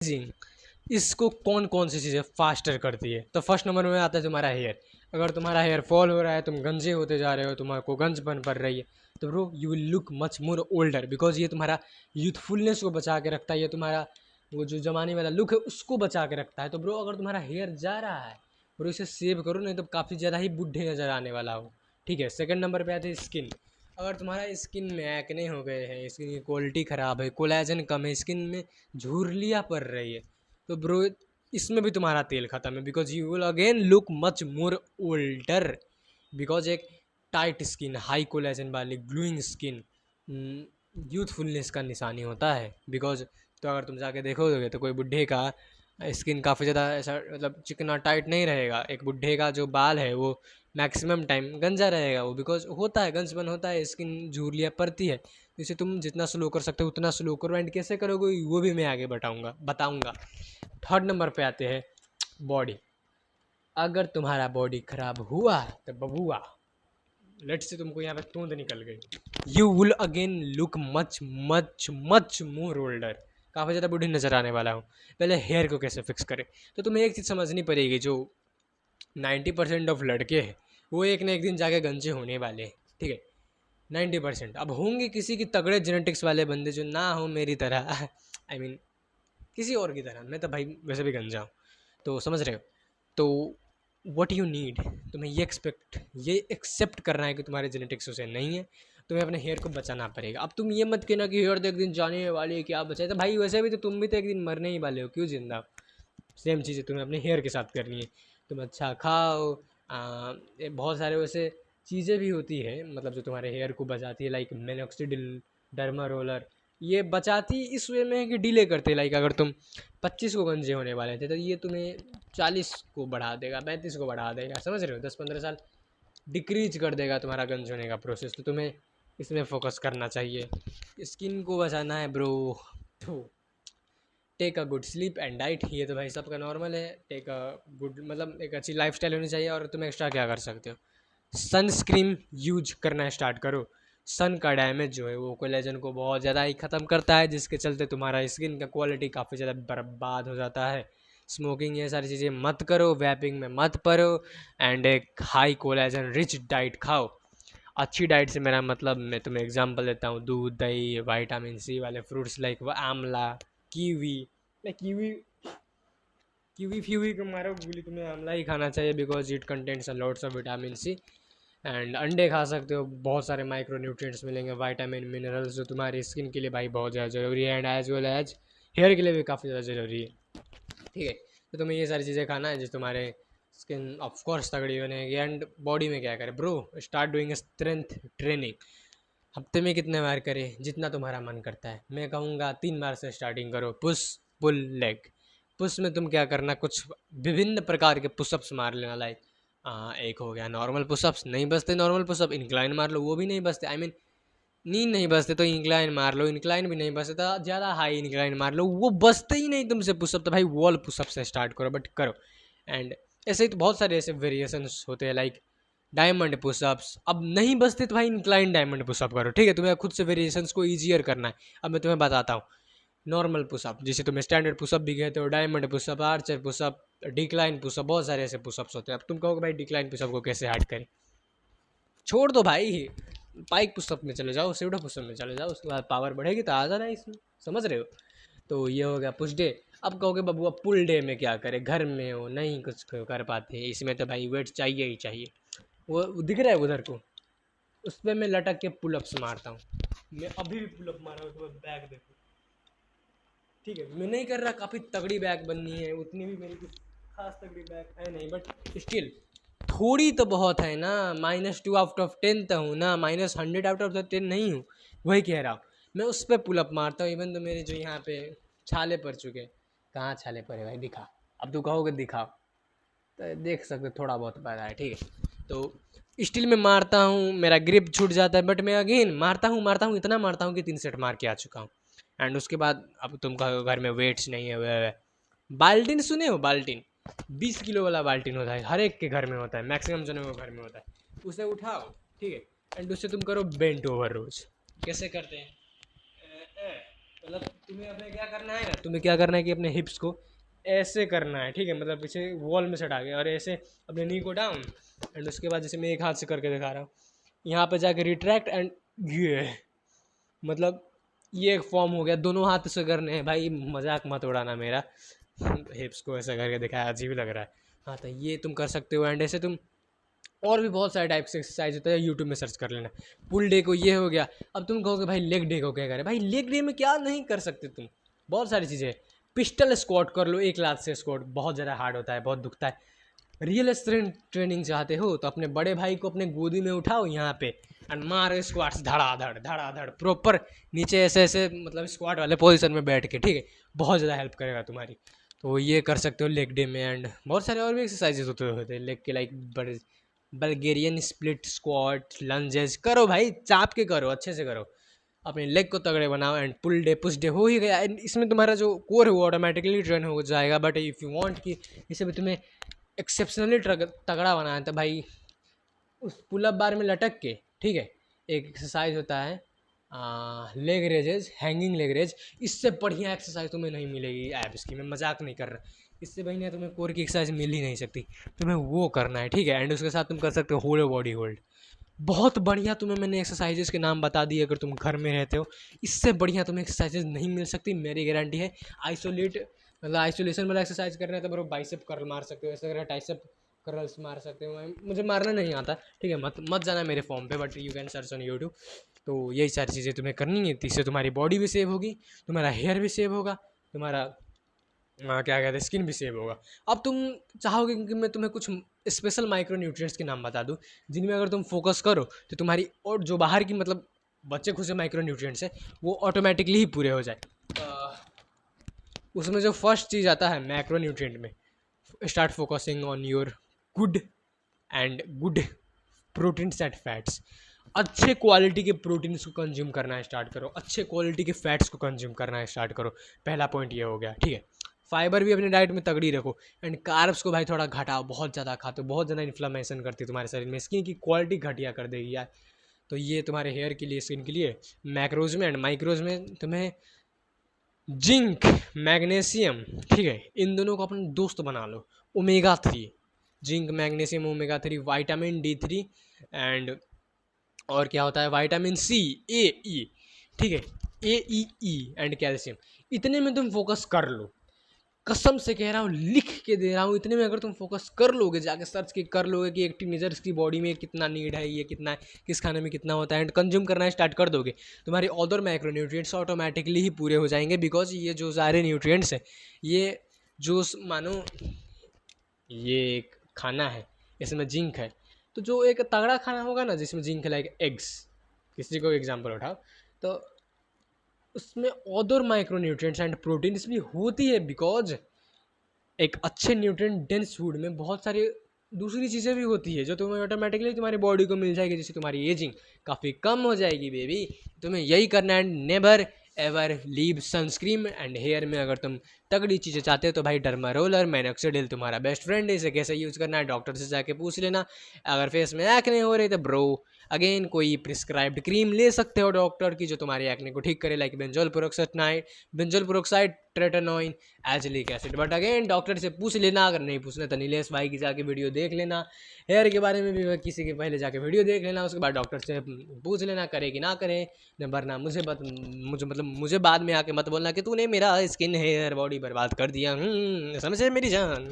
जिंग इसको कौन कौन सी चीज़ें फास्टर करती है? तो फर्स्ट नंबर में आता है तुम्हारा हेयर। अगर तुम्हारा हेयर फॉल हो रहा है, तुम गंजे होते जा रहे हो, तुम्हारे को गंजपन पड़ रही है, तो bro you will look much more older, because ये तुम्हारा यूथफुलनेस को बचा के रखता है, ये तुम्हारा वो जो जमाने वाला लुक है उसको बचा के रखता है। तो ब्रो अगर तुम्हारा हेयर जा रहा है ब्रो, इसे सेव करो, नहीं तो काफ़ी ज़्यादा ही बुढ़े नज़र आने वाला हो। ठीक है, सेकंड नंबर पे आते हैं स्किन। अगर तुम्हारा स्किन में एक्ने हो गए हैं, स्किन की क्वालिटी ख़राब है, कोलेजन कम है, स्किन में झुर्रियाँ पड़ रही है, तो ब्रो इसमें भी तुम्हारा तेल ख़त्म है, because you will again look much more older. Because एक टाइट स्किन, हाई कोलेजन वाली ग्लोइंग स्किन यूथफुलनेस का निशानी होता है। बिकॉज तो अगर तुम जाके देखोगे तो कोई बुढ़े का स्किन काफ़ी ज़्यादा ऐसा मतलब चिकना टाइट नहीं रहेगा। एक बुढ़े का जो बाल है वो मैक्सिमम टाइम गंजा रहेगा वो, बिकॉज होता है गंजपन होता है, स्किन झुर्रियाँ पड़ती है। तो इसे तुम जितना स्लो कर सकते हो उतना स्लो करो, एंड कैसे करोगे वो भी मैं आगे बताऊँगा। थर्ड नंबर पे आते हैं बॉडी। अगर तुम्हारा बॉडी खराब हुआ तो बबुआ, लेट से तुमको यहाँ पे तूंद निकल गई, you will again look much much much more older. काफ़ी ज़्यादा बूढ़ी नज़र आने वाला हूँ। पहले हेयर को कैसे फिक्स करें, तो तुम्हें एक चीज़ समझनी पड़ेगी, जो 90% ऑफ लड़के हैं वो एक ना एक दिन जाके गंजे होने वाले हैं। ठीक है, 90%। अब होंगे किसी की तगड़े जेनेटिक्स वाले बंदे जो ना हो मेरी तरह आई मीन किसी और की तरह, मैं तो भाई वैसे भी गंजा हूँ, तो समझ रहे हो। तो व्हाट यू नीड, तुम्हें ये एक्सेप्ट करना है कि तुम्हारे जेनेटिक्स उसे नहीं है, तुम्हें अपने हेयर को बचाना पड़ेगा। अब तुम ये मत कहना कि हेयर तो एक दिन जाने वाली है, क्या बचाए, तो भाई वैसे भी तो तुम भी तो एक दिन मरने ही वाले हो, क्यों जिंदा हो? सेम चीज़ें तुम्हें अपने हेयर के साथ करनी है। तुम अच्छा खाओ, बहुत सारे वैसे चीज़ें भी होती है मतलब जो तुम्हारे हेयर को बचाती है, लाइक मेनोक्सिडिल, डर्मा रोलर। ये बचाती इस वे में है कि डिले करते, लाइक अगर तुम 25 को गंजे होने वाले थे तो ये तुम्हें 40 को बढ़ा देगा, 35 को बढ़ा देगा, समझ रहे हो, 10-15 साल डिक्रीज कर देगा तुम्हारा गंज होने का प्रोसेस। तो तुम्हें इसमें फोकस करना चाहिए, स्किन को बचाना है ब्रो। तो take a good sleep and diet, ये तो भाई सबका नॉर्मल है। टेक अ गुड मतलब एक अच्छी लाइफस्टाइल होनी चाहिए। और तुम एक्स्ट्रा क्या कर सकते हो, सनस्क्रीन यूज करना स्टार्ट करो। सन का डैमेज जो है वो कोलेजन को बहुत ज़्यादा ही ख़त्म करता है, जिसके चलते तुम्हारा स्किन का क्वालिटी काफ़ी ज़्यादा बर्बाद हो जाता है। स्मोकिंग ये सारी चीज़ें मत करो, वैपिंग में मत पड़ो, एंड एक हाई कोलेजन रिच डाइट खाओ। अच्छी डाइट से मेरा मतलब, मैं तुम्हें एग्जांपल देता हूँ, दूध, दही, विटामिन सी वाले फ्रूट्स लाइक वो आंवला, कीवी। कीवी कीवी फ्यूवी को मारो गोली, तुम्हें आंवला ही खाना चाहिए, because it contents a lots of vitamin C. And अंडे खा सकते हो, बहुत सारे माइक्रो न्यूट्रिएंट्स मिलेंगे, विटामिन मिनरल्स, जो तुम्हारी स्किन के लिए भाई बहुत ज़्यादा ज़रूरी है, and as well as hair के लिए भी काफ़ी ज़्यादा ज़रूरी है। ठीक है, तो तुम्हें ये सारी चीज़ें खाना है जिस तुम्हारे स्किन ऑफ कोर्स तगड़ी बनेगी। एंड बॉडी में क्या करें bro, start doing strength training. हफ्ते में कितने बार करें, जितना तुम्हारा मन करता है। मैं कहूँगा 3 बार से स्टार्टिंग करो। Push pull leg. पुश में तुम क्या करना, कुछ विभिन्न प्रकार के पुशअप्स मार लेना, लाइक एक हो गया नॉर्मल पुशअप्स, नहीं बचते नॉर्मल पुशअप, इंक्लाइन मार लो, वो भी नहीं बचते, आई मीन नींद नहीं बचते तो इंक्लाइन मार लो, इंक्लाइन भी नहीं बचते तो ज़्यादा हाई इंक्लाइन मार लो, वो बचते ही नहीं तुमसे पुशअप, तो भाई वॉल पुशअप से स्टार्ट करो, बट करो। एंड ऐसे ही तो बहुत सारे ऐसे वेरिएशंस होते हैं, लाइक डायमंड पुशअप्स। अब नहीं बचते तो भाई इंक्लाइन डायमंड पुशअप करो। ठीक है, तुम्हें खुद से वेरिएशंस को ईजियर करना है। अब मैं तुम्हें बताता हूँ, नॉर्मल पुशअप जिसे तुम्हें स्टैंडर्ड पुशअप भी कहते हो, diamond pushup, archer pushup, decline pushup, बहुत सारे ऐसे पुशअप्स होते हैं। अब तुम कहोगे भाई डिक्लाइन पुशअप को कैसे हार्ड करें, छोड़ दो भाई, पाइक पुशअप में चले जाओ, सीढ़ो पुशअप में चले जाओ, उसके बाद पावर बढ़ेगी तो आ जाना इसमें, समझ रहे हो। तो ये हो गया पुश डे। अब कहोगे बाबू अब पुल डे में क्या करें, घर में हो नहीं कुछ कर पाते, इसमें तो भाई वेट चाहिए ही चाहिए। वो दिख रहा है उधर को, उस पर मैं लटक के पुलअप्स मारता हूँ। मैं अभी भी पुलअप मारा हूँ, तो बैग देखो। ठीक है, मैं नहीं कर रहा काफ़ी तगड़ी बैग बननी है, उतनी भी मेरी कुछ खास तगड़ी बैग है नहीं, बट स्टिल थोड़ी तो बहुत है ना। -2/10 तो हूँ ना, -100/10 नहीं हूँ, वही कह रहा हूँ। मैं उस पर पुलअप मारता हूँ, इवन तो मेरे जो यहाँ पे छाले पड़ चुके। कहाँ छाले पड़े भाई, दिखा। अब तू कहोगे दिखाओ, तो देख सकते थोड़ा बहुत पड़ा है। ठीक है, तो स्टिल में मारता हूँ, मेरा ग्रिप छूट जाता है, बट मैं अगेन मारता हूँ, इतना मारता हूँ कि 3 सेट मार के आ चुका हूँ। एंड उसके बाद अब तुम कहो घर में वेट्स नहीं है, वे बाल्टिन सुने हो, बाल्टिन 20 किलो वाला बाल्टिन होता है, हर एक के घर में होता है, मैक्सिमम जनों के घर में होता है। उसे उठाओ, ठीक है, एंड उससे तुम करो बेंट ओवर रोज। कैसे करते हैं, मतलब तुम्हें अपने क्या करना है ना, तुम्हें क्या करना है कि अपने हिप्स को ऐसे करना है, ठीक है, मतलब पीछे वॉल में सटा के, और ऐसे अपने नी को डाउन, एंड उसके बाद जैसे मैं एक हाथ से करके दिखा रहा हूँ, यहाँ पे जाके रिट्रैक्ट एंड ये, मतलब ये एक फॉर्म हो गया। दोनों हाथ से करने हैं भाई, मजाक मत उड़ाना मेरा। हिप्स को ऐसा करके दिखाया, अजीब लग रहा है। हाँ तो ये तुम कर सकते हो, एंड ऐसे तुम और भी बहुत सारे टाइप से एक्सरसाइज होता है, यूट्यूब में सर्च कर लेना। पुल डे को ये हो गया। अब तुम कहोगे भाई लेग डे को क्या करें, भाई लेग डे में क्या नहीं कर सकते तुम, बहुत सारी चीज़ें। पिस्टल स्क्वाट कर लो, एक लात से स्क्वाट, बहुत ज़्यादा हार्ड होता है, बहुत दुखता है। रियल स्ट्रेंथ ट्रेनिंग चाहते हो तो अपने बड़े भाई को अपने गोदी में उठाओ यहाँ पे, एंड मारो स्क्वाट्स धड़ाधड़ धड़ाधड़ प्रॉपर नीचे, ऐसे ऐसे मतलब स्क्वाट वाले पोजीशन में बैठ के, ठीक है, बहुत ज़्यादा हेल्प करेगा तुम्हारी। तो ये कर सकते हो लेग डे में। एंड बहुत सारे और भी एक्सरसाइजेस होते हैं लेग के, लाइक बड़े बल्गेरियन स्प्लिट स्क्वाट, लंजेस करो भाई, चाप के करो, अच्छे से करो, अपने लेग को तगड़े बनाओ। And pull day push day हो ही गया, एंड इसमें तुम्हारा जो कोर है वो ऑटोमेटिकली ट्रेन हो जाएगा। बट इफ़ यू वांट कि इसे भी तुम्हें एक्सेप्शनली तगड़ा बनाना है, तो भाई उस पुलअप बार में लटक के, ठीक है, एक एक्सरसाइज होता है leg raises, hanging leg raise. इससे बढ़िया एक्सरसाइज तुम्हें नहीं मिलेगी एब्स की, मैं मजाक नहीं कर रहा, इससे बढ़िया तुम्हें कोर की एक्सरसाइज मिल ही नहीं सकती। तुम्हें वो करना है, ठीक है। एंड उसके साथ तुम कर सकते हो होल बॉडी होल्ड, बहुत बढ़िया। तुम्हें मैंने एक्सरसाइजेस के नाम बता दिए, अगर तुम घर में रहते हो, इससे बढ़िया तुम्हें एक्सरसाइजेस नहीं मिल सकती, मेरी गारंटी है। आइसोलेट मतलब आइसोलेशन वाला एक्सरसाइज करना है तो बरो बाइसेप कर्ल मार सकते हो, ऐसे टाइसेप कर्ल्स मार सकते हो। मुझे मारना नहीं आता, ठीक है, मत मत जाना मेरे फॉर्म पे, but you can search on YouTube. तो यही सारी चीज़ें तुम्हें करनी है, इससे तुम्हारी बॉडी भी सेव होगी, तुम्हारा हेयर भी सेव होगा, तुम्हारा क्या कहते हैं स्किन भी सेव होगा। अब तुम चाहोगे कि मैं तुम्हें कुछ स्पेशल माइक्रो न्यूट्रिएंट्स के नाम बता दूं, जिनमें अगर तुम फोकस करो तो तुम्हारी और जो बाहर की मतलब बच्चे खुद से माइक्रो न्यूट्रिएंट्स है वो ऑटोमेटिकली ही पूरे हो जाए। उसमें जो फर्स्ट चीज़ आता है मैक्रो न्यूट्रिएंट में, start focusing on your good and good proteins and fats. अच्छे क्वालिटी के प्रोटीन्स को कंज्यूम करना स्टार्ट करो, अच्छे क्वालिटी के फैट्स को कंज्यूम करना स्टार्ट करो। पहला पॉइंट ये हो गया, ठीक है। फाइबर भी अपनी डाइट में तगड़ी रखो, एंड कार्ब्स को भाई थोड़ा घटाओ, बहुत ज़्यादा खाते हो, बहुत ज़्यादा इन्फ्लेमेशन करती है तुम्हारे शरीर में, स्किन की क्वालिटी घटिया कर देगी यार। तो ये तुम्हारे हेयर के लिए, स्किन के लिए मैक्रोज में। एंड माइक्रोज में तुम्हें जिंक, मैग्नीशियम, ठीक है, इन दोनों को अपना दोस्त बना लो। Omega 3, zinc magnesium omega 3, vitamin D3, and और क्या होता है विटामिन C, A, E, ठीक है, AEE एंड कैल्शियम। इतने में तुम फोकस कर लो, कसम से कह रहा हूँ, लिख के दे रहा हूँ, इतने में अगर तुम फोकस कर लोगे, जाके सर्च के कर लोगे कि एक टीनेजर्स की बॉडी में कितना नीड है, ये कितना है, किस खाने में कितना होता है, एंड कंज्यूम करना स्टार्ट कर दोगे, तुम्हारे अदर माइक्रो न्यूट्रिएंट्स ऑटोमेटिकली ही पूरे हो जाएंगे। बिकॉज ये जो सारे न्यूट्रिएंट्स हैं, ये जो मानो ये एक खाना है, इसमें जिंक है, तो जो एक तगड़ा खाना होगा ना जिसमें जिंक है, लाइक एग्स, किसी को एग्जाम्पल उठाओ, तो उसमें other micro nutrients and proteins भी होती है। बिकॉज एक अच्छे न्यूट्रिएंट डेंस फूड में बहुत सारी दूसरी चीज़ें भी होती है जो तुम्हें ऑटोमेटिकली तुम्हारी बॉडी को मिल जाएगी, जिससे तुम्हारी एजिंग काफ़ी कम हो जाएगी बेबी। तुम्हें यही करना है, never ever leave sunscreen and hair में। अगर तुम तगड़ी चीज़ें चाहते हो तो भाई डर्मारोलर मैनॉक्सिडिल तुम्हारा बेस्ट फ्रेंड है, इसे कैसे यूज़ करना है डॉक्टर से जाके पूछ लेना। अगर फेस में एक्ने हो रही तो ब्रो अगेन कोई प्रिस्क्राइब्ड क्रीम ले सकते हो डॉक्टर की जो तुम्हारे एक्ने को ठीक करे, like benzoyl peroxide, tretinoin, azelaic acid. But again doctor से पूछ लेना, अगर नहीं पूछना तो नीलेश भाई की जाके वीडियो देख लेना, हेयर के बारे में भी किसी के पहले जाके वीडियो देख लेना, उसके बाद डॉक्टर से पूछ लेना करे कि ना करे। न वरना मुझे बाद में आके मत बोलना कि तूने मेरा स्किन हेयर बॉडी बर्बाद कर दिया। समझे मेरी जान।